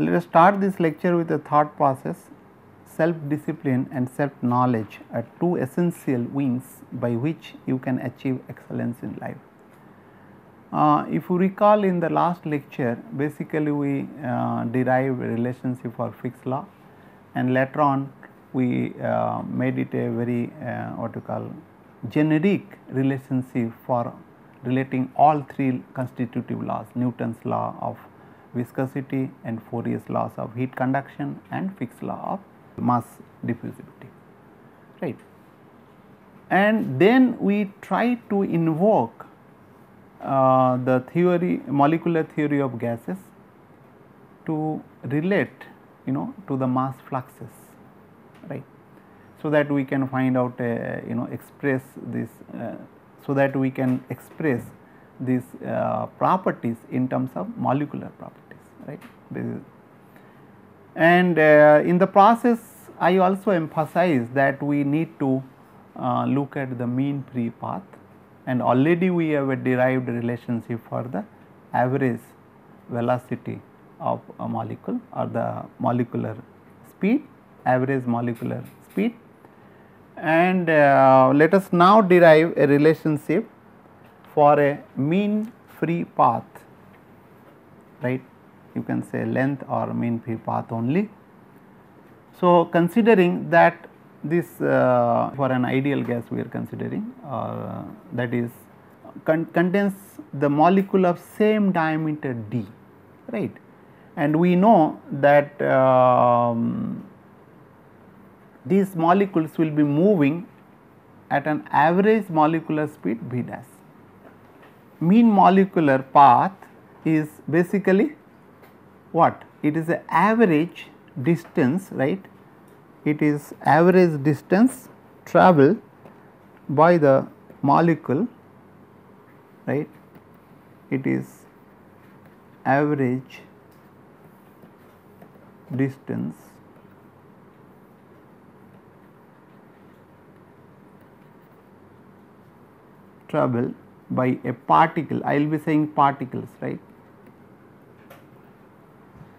let us start this lecture with a thought process. Self-discipline and self-knowledge are two essential wings by which you can achieve excellence in life. If you recall, in the last lecture, basically we derived a relationship for fixed law, and later on we made it a very what you call generic relationship for relating all three constitutive laws: Newton's law of viscosity and Fourier's laws of heat conduction and Fick's law of mass diffusivity, right. And then we try to invoke the theory, molecular theory of gases, to relate, to the mass fluxes, right, so that we can find out express this, so that we can express these properties in terms of molecular properties, right. And in the process, I also emphasize that we need to look at the mean free path, and already we have a derived relationship for the average velocity of a molecule, or the molecular speed, average molecular speed. And let us now derive a relationship for a mean free path, right. You can say length or mean free path only. So, considering that this for an ideal gas we are considering, that is contains the molecule of same diameter d, right, and we know that these molecules will be moving at an average molecular speed v dash. Mean molecular path is basically what? It is the average distance, right. It is average distance traveled by the molecule, right. It is average distance traveled by a particle. I will be saying particles, right.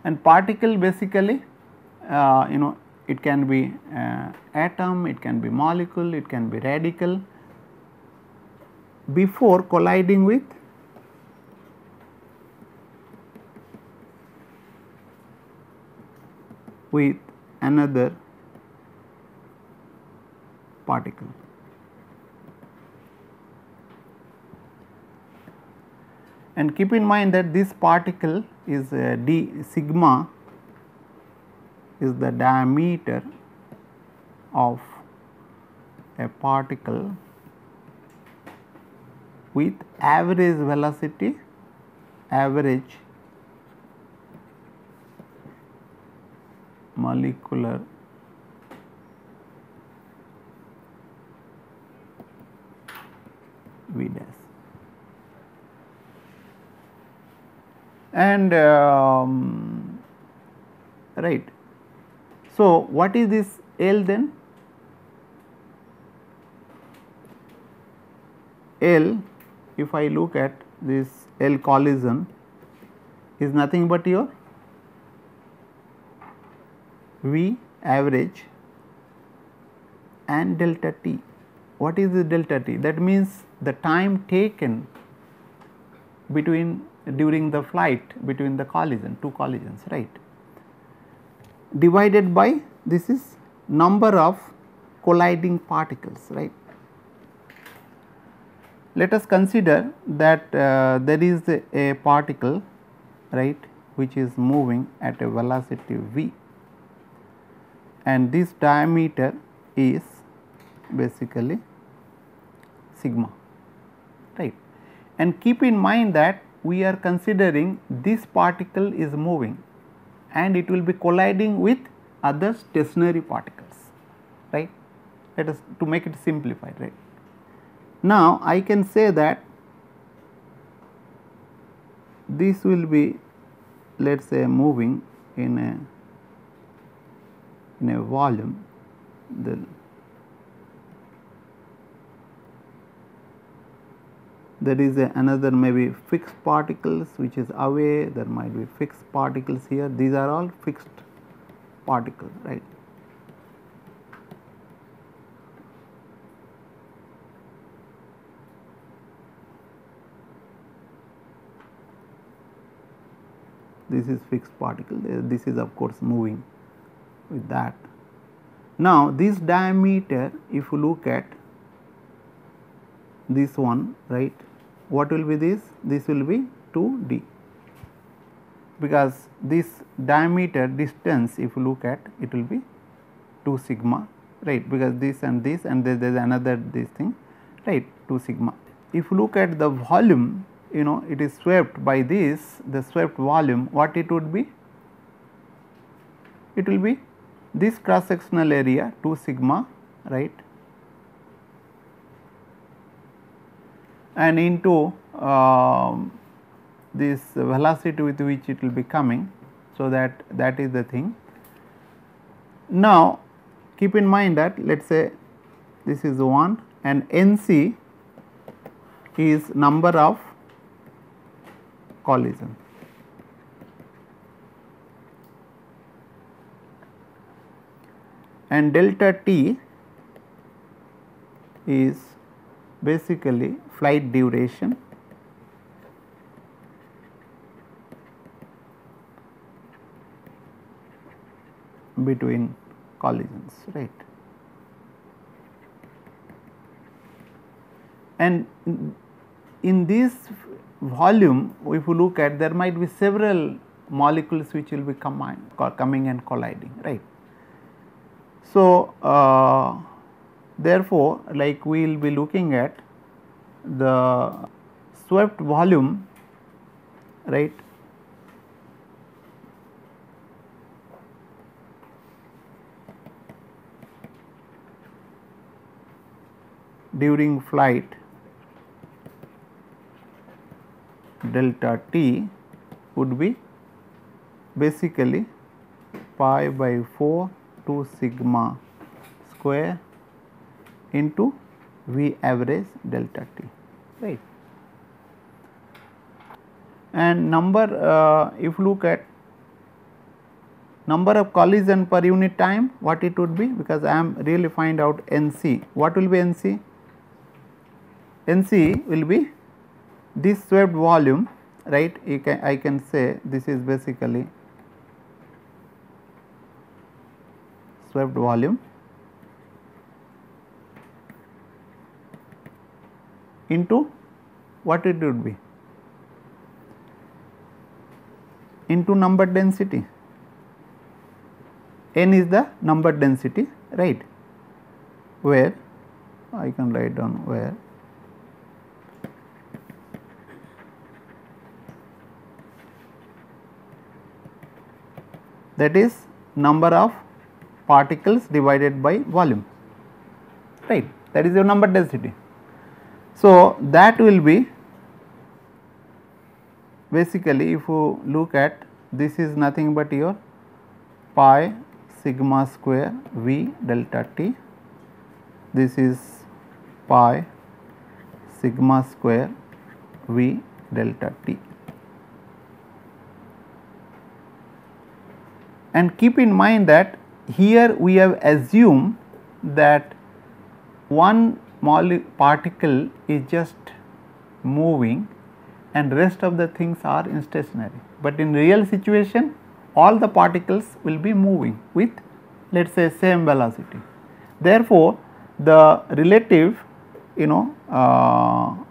And particle basically, it can be atom, it can be molecule, it can be radical, before colliding with another particle. And keep in mind that this particle is d sigma is the diameter of a particle with average velocity, average molecular v dash. And right. So, what is this L then? L, if I look at this L collision, is nothing but your V average and delta t. What is the delta t? That means the time taken during the flight between the collision, two collisions, right, divided by this is number of colliding particles, right. Let us consider that there is a particle, right, which is moving at a velocity v, and this diameter is basically sigma, right. And keep in mind that we are considering this particle is moving and it will be colliding with other stationary particles, right. Let us, to make it simplified, right. Now, I can say that this will be, let us say, moving in a volume, there is another maybe fixed particles which is away, there might be fixed particles here, these are all fixed particles, right. This is fixed particle, this is of course moving with that. Now, this diameter, if you look at this one, right, what will be this? This will be 2d, because this diameter distance, if you look at, it will be 2 sigma, right, because this and there is another this thing, right, 2 sigma. If you look at the volume, you know, it is swept by this, the swept volume, what it would be? It will be this cross sectional area 2 sigma, right, and into this velocity with which it will be coming. So, that is the thing. Now, keep in mind that let us say this is 1 and NC is number of collision. And delta t is basically flight duration between collisions, right. And in this volume, if you look at, there might be several molecules which will be coming and colliding, right. So, therefore, like we will be looking at the swept volume, right, during flight delta t would be basically pi by 4 2 sigma square into V average delta t, right. And number, if you look at number of collision per unit time, what it would be, because I am really find out NC. What will be NC? NC will be this swept volume, right. I can say this is basically swept volume into what it would be, into number density. N is the number density, right, where I can write down where that is number of particles divided by volume, right, that is your number density. So, that will be basically, if you look at, this is nothing but your pi sigma square V delta t, this is pi sigma square V delta t. And keep in mind that here we have assumed that one particle is just moving and rest of the things are stationary, but in real situation all the particles will be moving with, let us say, same velocity. Therefore, the relative, you know,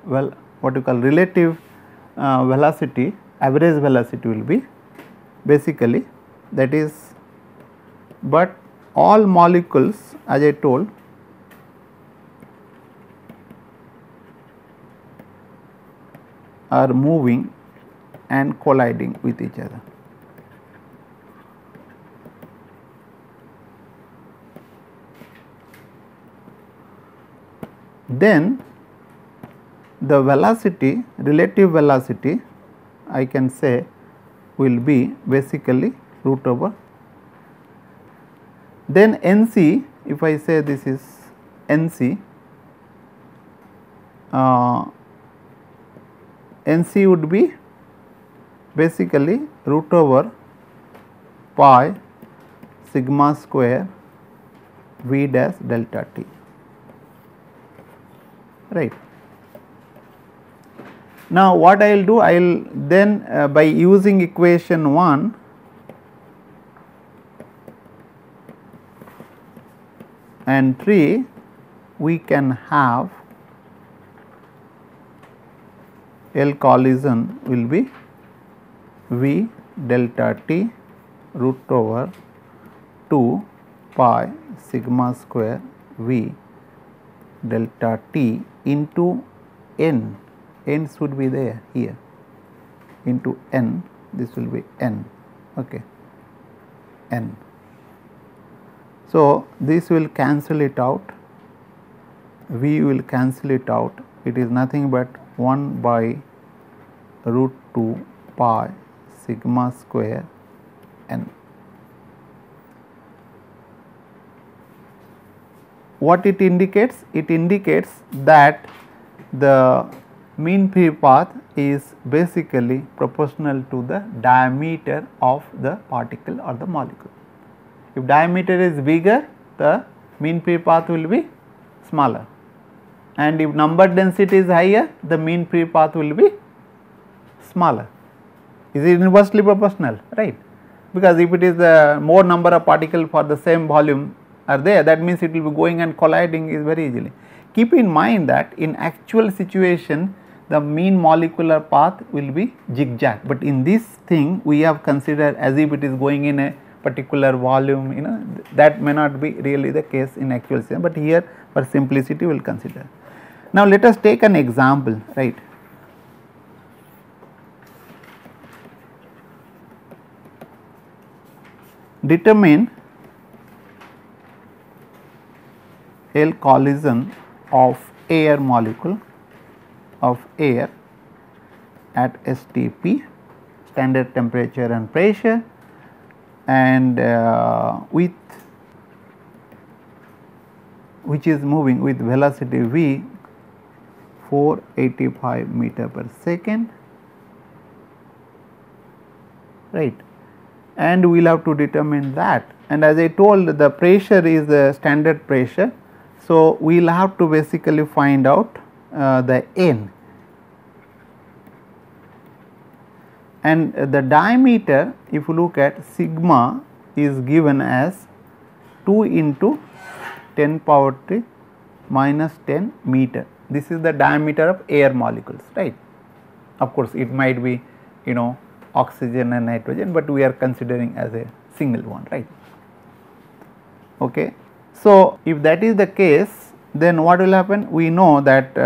well, what you call relative velocity, average velocity will be basically, that is, but all molecules, as I told, are moving and colliding with each other. Then the velocity, relative velocity, I can say will be basically root over. Then NC, if I say this is NC, NC would be basically root over pi sigma square V dash delta T, right. Now, what I will do, I will then by using equation 1 and 3, we can have L collision will be V delta T root over 2 pi sigma square V delta T into N. N should be there here, into N, this will be N, okay, N. So, this will cancel it out, V will cancel it out, it is nothing but 1 by root 2 pi sigma square N. What it indicates? It indicates that the mean free path is basically proportional to the diameter of the particle or the molecule. If diameter is bigger, the mean free path will be smaller, and if number density is higher, the mean free path will be smaller. Is it inversely proportional, right? Because if it is the more number of particles for the same volume are there, that means it will be going and colliding is very easily. Keep in mind that in actual situation the mean molecular path will be zigzag, but in this thing we have considered as if it is going in a particular volume, you know, that may not be really the case in actual situation, but here for simplicity we will consider. Now, let us take an example, right. Determine L collision of air molecule of air at STP, standard temperature and pressure, and with which is moving with velocity v 485 meter per second, right, and we will have to determine that. And as I told, the pressure is the standard pressure, so we will have to basically find out the N, and the diameter, if you look at sigma, is given as 2 into 10 power to minus 10 meter. This is the diameter of air molecules, right. Of course, it might be, you know, oxygen and nitrogen, but we are considering as a single one, right. Okay. So, if that is the case, then what will happen? We know that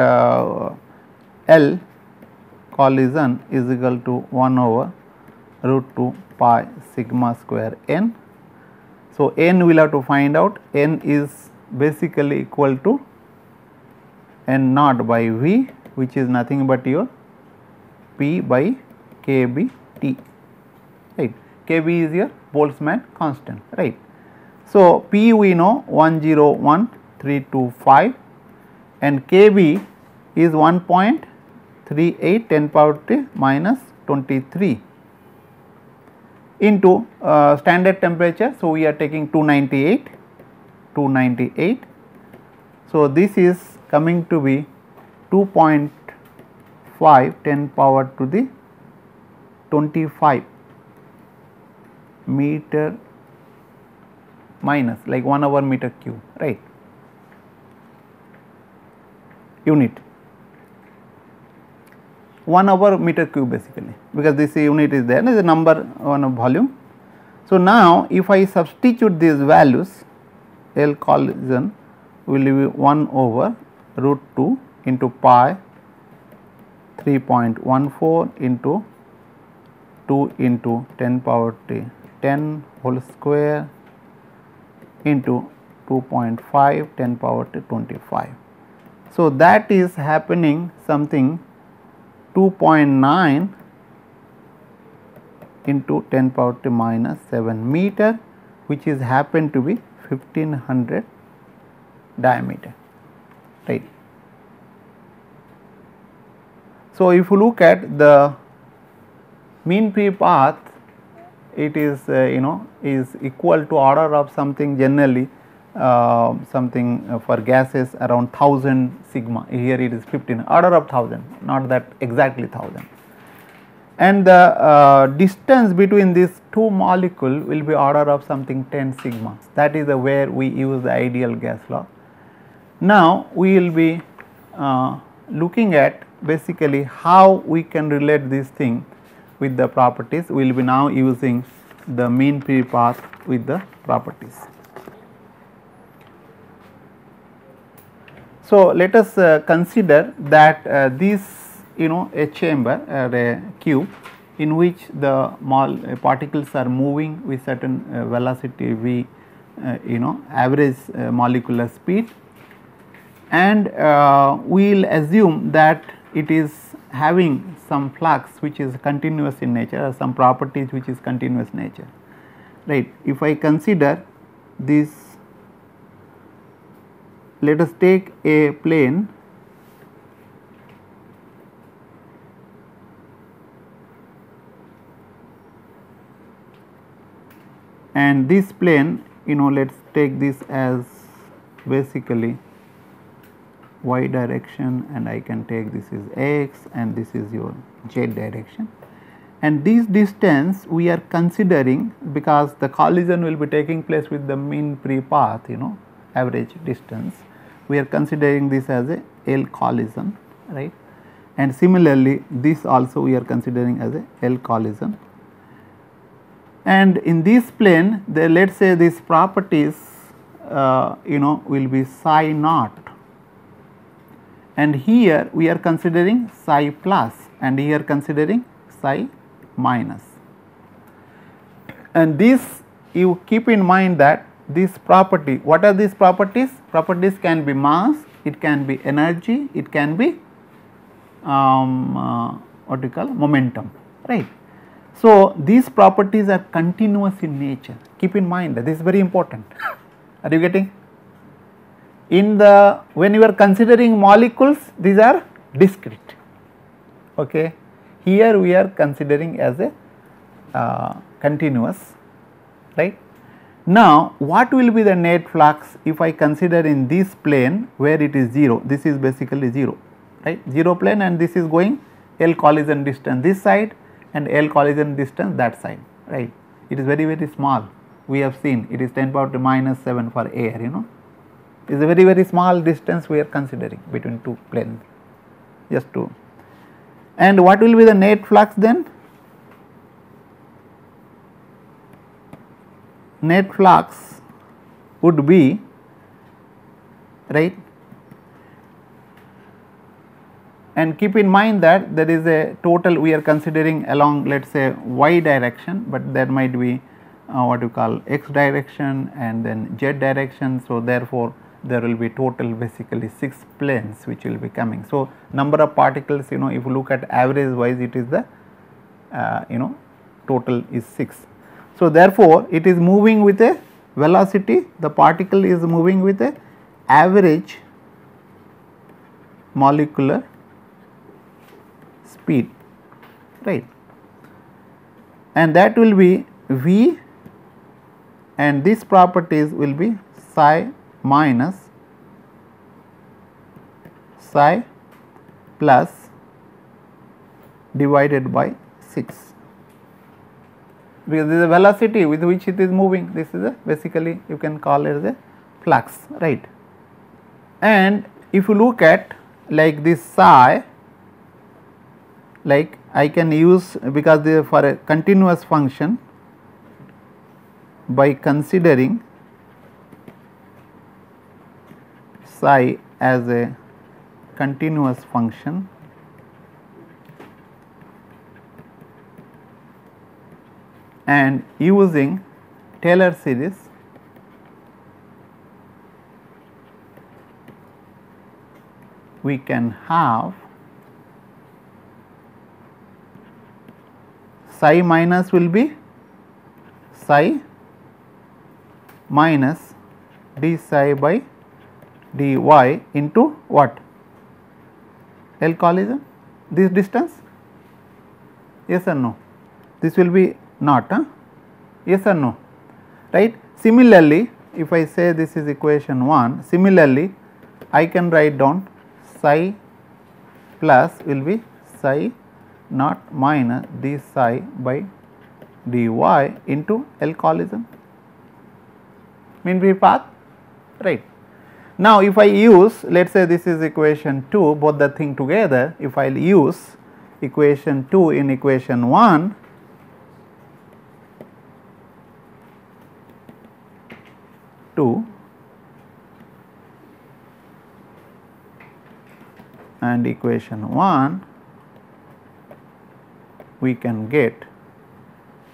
L collision is equal to 1 over root 2 pi sigma square N. So, N we will have to find out. N is basically equal to N naught by V, which is nothing but your P by Kb T, right. Kb is your Boltzmann constant, right. So, P we know 101,325 and Kb is 1.38 10 power to minus 23 into standard temperature. So, we are taking 298. So, this is coming to be 2.5 10 power to the 25 meter minus, like 1 over meter cube, right, unit 1 over meter cube basically, because this unit is there, there is a number on a volume. So, now if I substitute these values, L collision will be 1 over root 2 into pi 3.14 into 2 into 10 power to 10 whole square into 2.5 10 power to 25. So, that is happening something 2.9 into 10 power to minus 7 meter, which is happen to be 1500 diameter, right. So, So, if you look at the mean free path, it is is equal to order of something generally something for gases around 1000 sigma. Here it is 15, order of 1000, not that exactly 1000. And the distance between these two molecules will be order of something 10 sigma. That is where we use the ideal gas law. Now, we will be looking at basically how we can relate this thing with the properties. We will be now using the mean free path with the properties. So, let us consider that this a chamber or a cube in which the particles are moving with certain velocity v, average molecular speed, and we will assume that it is having some flux which is continuous in nature or some properties which is continuous nature, right. If I consider this, let us take a plane and this plane, let us take this as basically y direction, and I can take this is x and this is your z direction, and this distance we are considering because the collision will be taking place with the mean free path, average distance. We are considering this as a L collision, right, and similarly this also we are considering as a L collision. And in this plane, let us say these properties will be psi naught, and here we are considering psi plus and here considering psi minus. And this you keep in mind that this property, what are these properties? Properties can be mass, it can be energy, it can be what we call momentum, right. So, these properties are continuous in nature, keep in mind that this is very important. Are you getting? In the when you are considering molecules, these are discrete, okay. Here we are considering as a continuous, right. Now, what will be the net flux if I consider in this plane where it is 0, this is basically 0, right, 0 plane, and this is going L collision distance this side and L collision distance that side, right. It is very, very small, we have seen it is 10 power to minus 7 for air, it is a very, very small distance we are considering between two planes, just to. And what will be the net flux then? Net flux would be, right, and keep in mind that there is a total we are considering along, let us say y direction, but there might be what you call x direction and then z direction. So, therefore, there will be total basically 6 planes which will be coming. So, number of particles, if you look at average wise, it is the total is 6. So, therefore, it is moving with a velocity, the particle is moving with a average molecular speed, right, and that will be v, and these properties will be psi minus psi plus divided by 6, because this is a velocity with which it is moving, this is a basically you can call it as a flux, right. And if you look at like this psi, like I can use, because they are for a continuous function, by considering psi as a continuous function, and using Taylor series, we can have psi minus will be psi minus d psi by dy into what? L collision, this distance? Yes or no? This will be not, huh? Yes or no, right? Similarly, if I say this is equation 1, similarly I can write down psi plus will be psi naught minus d psi by dy into L collision, mean free path, right. Now, if I use, let us say this is equation 2, both the thing together, if I will use equation 2 in equation 1, and equation 1, we can get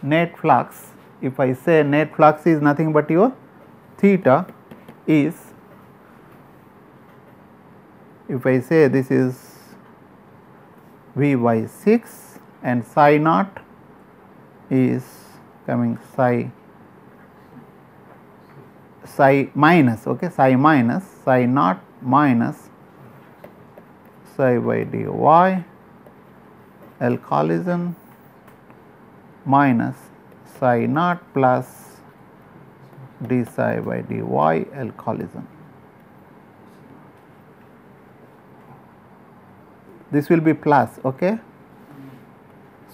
net flux. If I say net flux is nothing but your theta is, if I say this is V by 6 and psi naught is coming psi minus, okay, psi minus psi naught minus psi by dy L collision minus psi naught plus d psi by dy L collision. This will be plus, okay.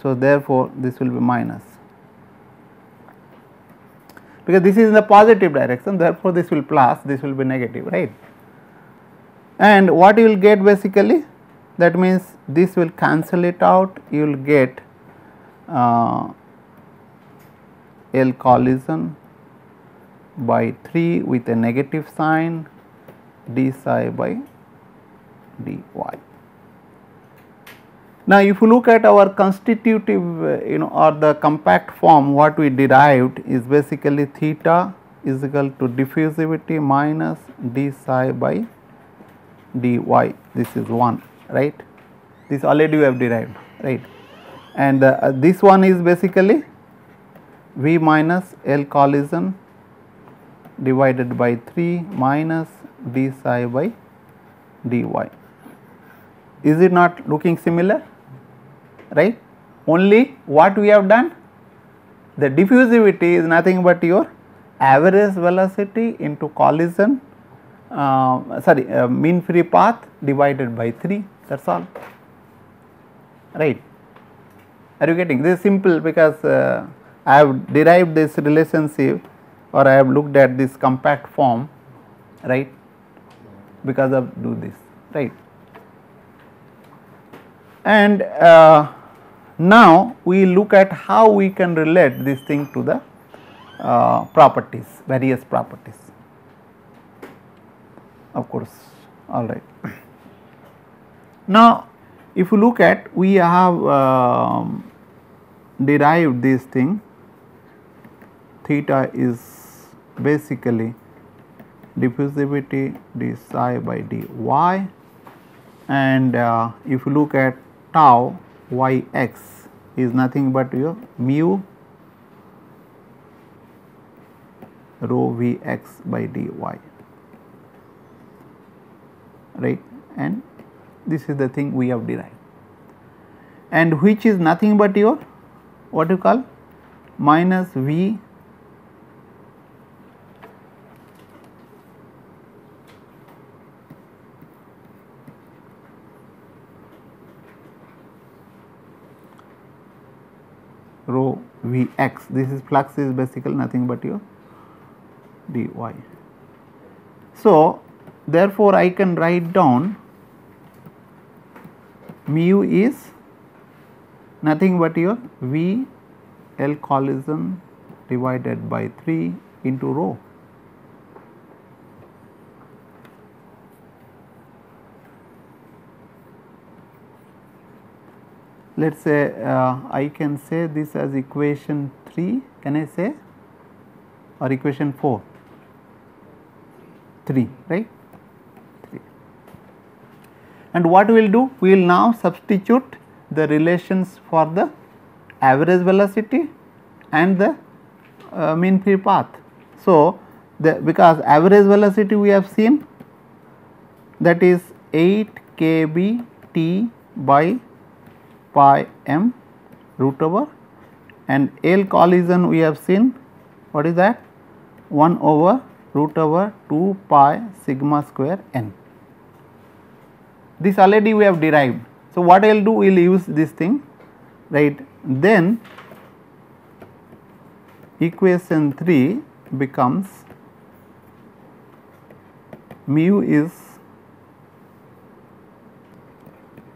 So, therefore, this will be minus, because this is in the positive direction, therefore, this will plus, this will be negative, right. And what you will get basically, that means this will cancel it out, you will get L collision by 3 with a negative sign d psi by dy. Now, if you look at our constitutive or the compact form, what we derived is basically theta is equal to diffusivity minus d psi by dy, this is 1, right, this already we have derived, right, and this one is basically V minus L collision divided by 3 minus d psi by dy. Is it not looking similar, right? Only what we have done, the diffusivity is nothing but your average velocity into collision mean free path divided by 3, that is all, right. Are you getting this? Is simple, because I have derived this relationship, or I have looked at this compact form, right, because of do this, right. And now we look at how we can relate this thing to the properties, various properties, of course, all right. Now, if you look at, we have derived this thing, theta is basically diffusivity d psi by dy, and if you look at tau yx is nothing but your mu rho Vx by dy, right, and this is the thing we have derived, and which is nothing but your what you call minus V rho Vx, this is flux is basically nothing but your dy. So, therefore, I can write down mu is nothing but your V L collision divided by 3 into rho. Let us say I can say this as equation 3, can I say, or equation 4? 3, right? 3. And what we will do? We will now substitute the relations for the average velocity and the mean free path. So, because average velocity we have seen, that is 8 kb t by pi m root over, and L collision we have seen, what is that, 1 over root over 2 pi sigma square n. This already we have derived. So, what I will do, we will use this thing, right. Then equation 3 becomes mu is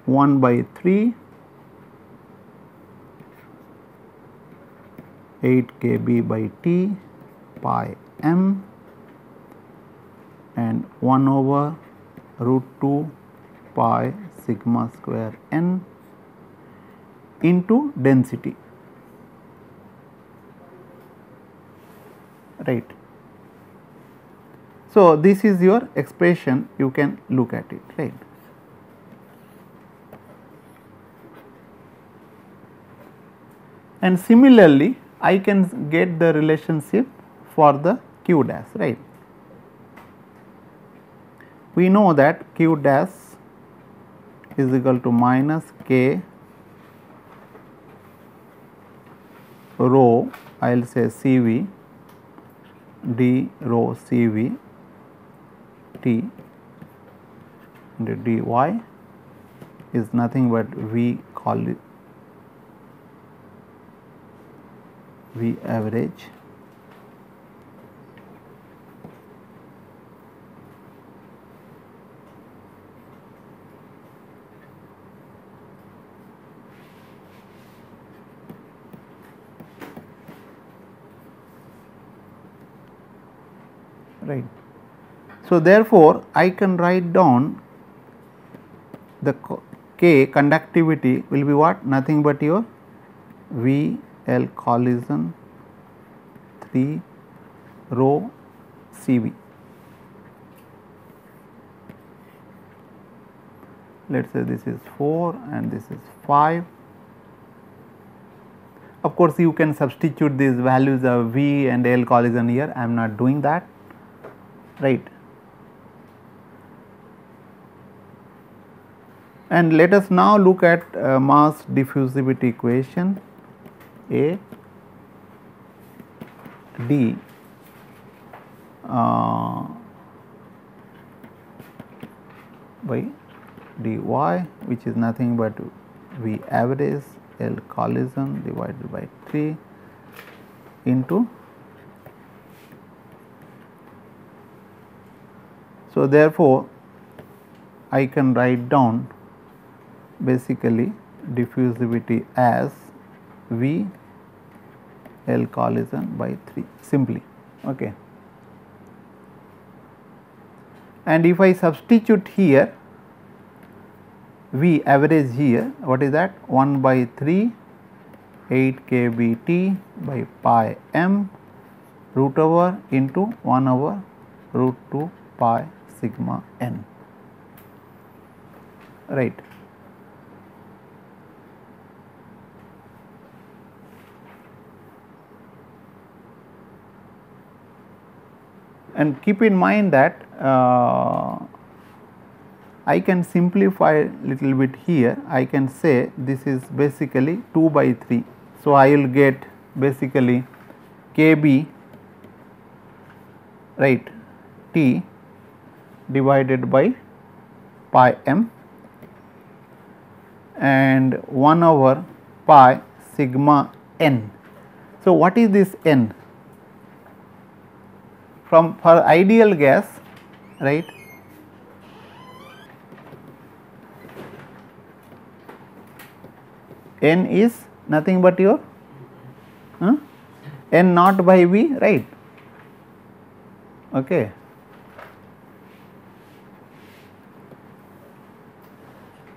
1 by 3 8 kb by T pi m and 1 over root 2 pi sigma square n into density, right. So, this is your expression, you can look at it, right. And similarly, I can get the relationship for the q dash, right. We know that q dash is equal to minus k rho, I will say Cv d rho Cv T into dy is nothing but V call it V average right. So, therefore, I can write down the K conductivity will be what, nothing but your V L collision 3 rho Cv. Let us say this is 4 and this is 5. Of course, you can substitute these values of V and L collision here, I am not doing that, right. And let us now look at mass diffusivity equation A d by dy, which is nothing but V average L collision divided by 3 into. So, therefore, I can write down basically diffusivity as V L collision by 3 simply, okay. And if I substitute here V average here, what is that, 1 by 3 8 kBT by pi m root over into 1 over root 2 pi sigma n, right. And keep in mind that I can simplify little bit here, I can say this is basically 2 by 3. So, I will get basically kb, right, T divided by pi m and 1 over pi sigma n. So, what is this n? For ideal gas, right, n is nothing but your n naught by V, right, okay.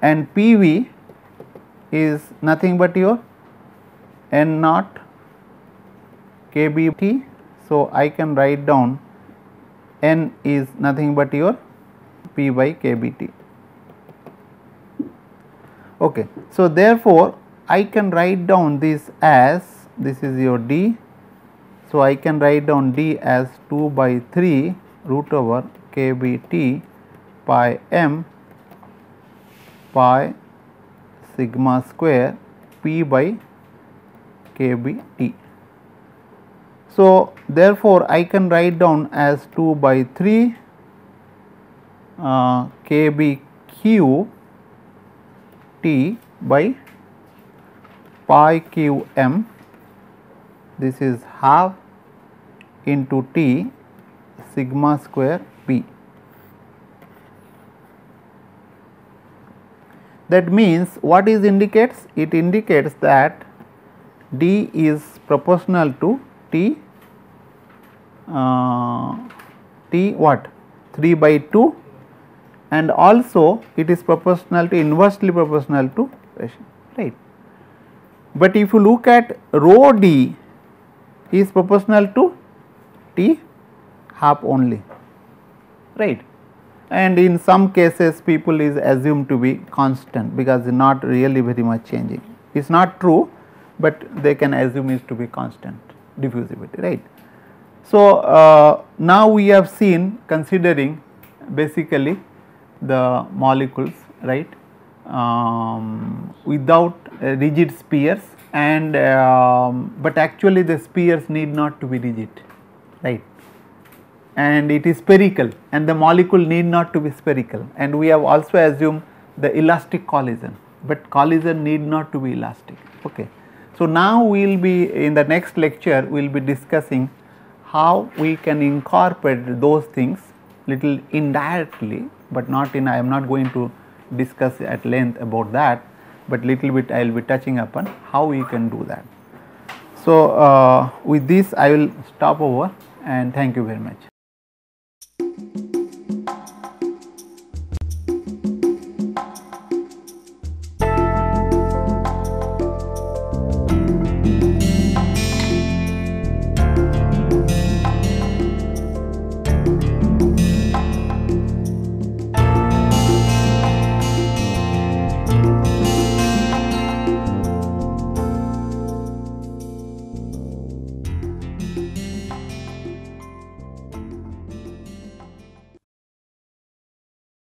And PV is nothing but your n naught kBT. So, I can write down n is nothing but your P by kBT, okay. So, therefore, I can write down this as, this is your D. So, I can write down D as 2 by 3 root over kBT pi m pi sigma square P by kb T. So, therefore, I can write down as 2 by 3 kb q T by pi q m, this is half into T sigma square P. That means what is indicates? It indicates that D is proportional to T T what 3 by 2, and also it is proportional to inversely proportional to pressure, right. But if you look at rho D is proportional to T half only, right, and in some cases people is assumed to be constant because not really very much changing. It is not true, but they can assume it to be constant diffusivity, right. So, now we have seen considering basically the molecules, right, without rigid spheres, and but actually the spheres need not to be rigid, right, and it is spherical and the molecule need not to be spherical, and we have also assumed the elastic collision, but collision need not to be elastic. Okay. So, now we will be in the next lecture we will be discussing how we can incorporate those things little indirectly, but not in, I am not going to discuss at length about that, but little bit I will be touching upon how we can do that. So, with this I will stop over, and thank you very much.